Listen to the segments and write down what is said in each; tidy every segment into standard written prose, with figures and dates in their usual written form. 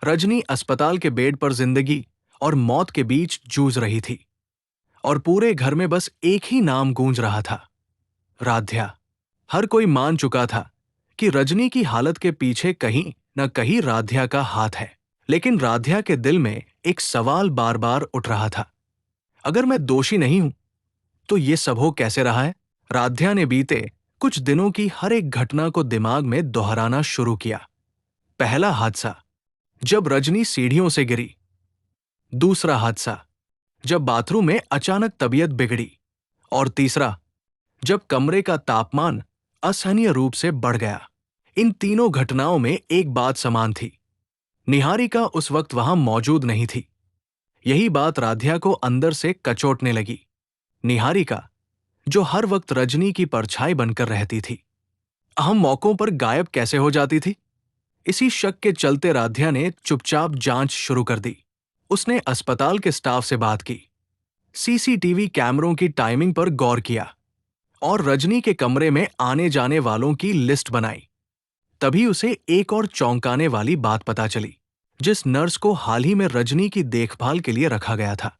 रजनी अस्पताल के बेड पर जिंदगी और मौत के बीच जूझ रही थी और पूरे घर में बस एक ही नाम गूंज रहा था, राध्या। हर कोई मान चुका था कि रजनी की हालत के पीछे कहीं न कहीं राध्या का हाथ है, लेकिन राध्या के दिल में एक सवाल बार बार उठ रहा था। अगर मैं दोषी नहीं हूं तो ये सब हो कैसे रहा है? राध्या ने बीते कुछ दिनों की हर एक घटना को दिमाग में दोहराना शुरू किया। पहला हादसा, जब रजनी सीढ़ियों से गिरी। दूसरा हादसा, जब बाथरूम में अचानक तबीयत बिगड़ी। और तीसरा, जब कमरे का तापमान असहनीय रूप से बढ़ गया। इन तीनों घटनाओं में एक बात समान थी, निहारिका उस वक्त वहां मौजूद नहीं थी। यही बात राध्या को अंदर से कचोटने लगी। निहारिका, जो हर वक्त रजनी की परछाई बनकर रहती थी, अहम मौकों पर गायब कैसे हो जाती थी? इसी शक के चलते राध्या ने चुपचाप जांच शुरू कर दी। उसने अस्पताल के स्टाफ से बात की, सीसीटीवी कैमरों की टाइमिंग पर गौर किया और रजनी के कमरे में आने जाने वालों की लिस्ट बनाई। तभी उसे एक और चौंकाने वाली बात पता चली। जिस नर्स को हाल ही में रजनी की देखभाल के लिए रखा गया था,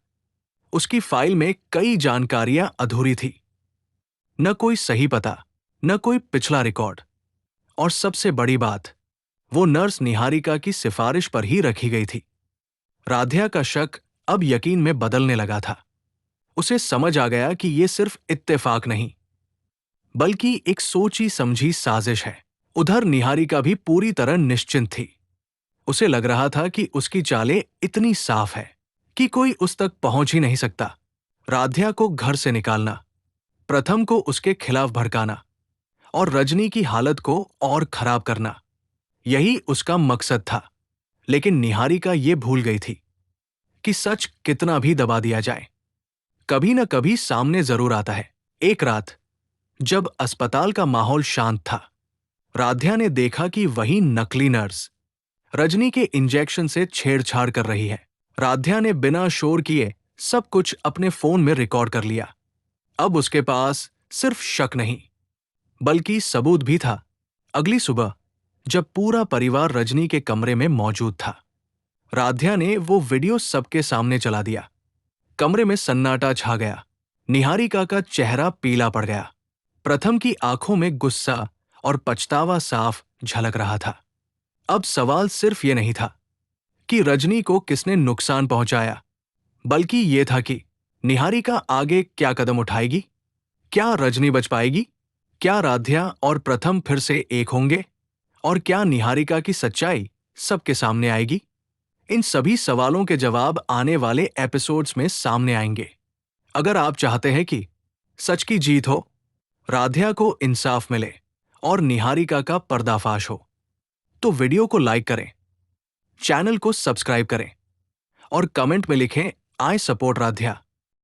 उसकी फाइल में कई जानकारियां अधूरी थी। न कोई सही पता, न कोई पिछला रिकॉर्ड, और सबसे बड़ी बात, वो नर्स निहारिका की सिफारिश पर ही रखी गई थी। राध्या का शक अब यकीन में बदलने लगा था। उसे समझ आ गया कि ये सिर्फ इत्तेफाक नहीं, बल्कि एक सोची समझी साजिश है। उधर निहारिका भी पूरी तरह निश्चिंत थी। उसे लग रहा था कि उसकी चालें इतनी साफ है कि कोई उस तक पहुंच ही नहीं सकता। राध्या को घर से निकालना, प्रथम को उसके खिलाफ भड़काना और रजनी की हालत को और खराब करना, यही उसका मकसद था। लेकिन निहारिका ये भूल गई थी कि सच कितना भी दबा दिया जाए, कभी न कभी सामने जरूर आता है। एक रात, जब अस्पताल का माहौल शांत था, राध्या ने देखा कि वही नकली नर्स रजनी के इंजेक्शन से छेड़छाड़ कर रही है। राध्या ने बिना शोर किए सब कुछ अपने फोन में रिकॉर्ड कर लिया। अब उसके पास सिर्फ शक नहीं, बल्कि सबूत भी था। अगली सुबह, जब पूरा परिवार रजनी के कमरे में मौजूद था, राध्या ने वो वीडियो सबके सामने चला दिया। कमरे में सन्नाटा छा गया। निहारिका का चेहरा पीला पड़ गया। प्रथम की आंखों में गुस्सा और पछतावा साफ झलक रहा था। अब सवाल सिर्फ ये नहीं था कि रजनी को किसने नुकसान पहुंचाया, बल्कि ये था कि निहारिका आगे क्या कदम उठाएगी। क्या रजनी बच पाएगी? क्या राध्या और प्रथम फिर से एक होंगे? और क्या निहारिका की सच्चाई सबके सामने आएगी? इन सभी सवालों के जवाब आने वाले एपिसोड्स में सामने आएंगे। अगर आप चाहते हैं कि सच की जीत हो, राध्या को इंसाफ मिले और निहारिका का पर्दाफाश हो, तो वीडियो को लाइक करें, चैनल को सब्सक्राइब करें और कमेंट में लिखें, आई सपोर्ट राध्या।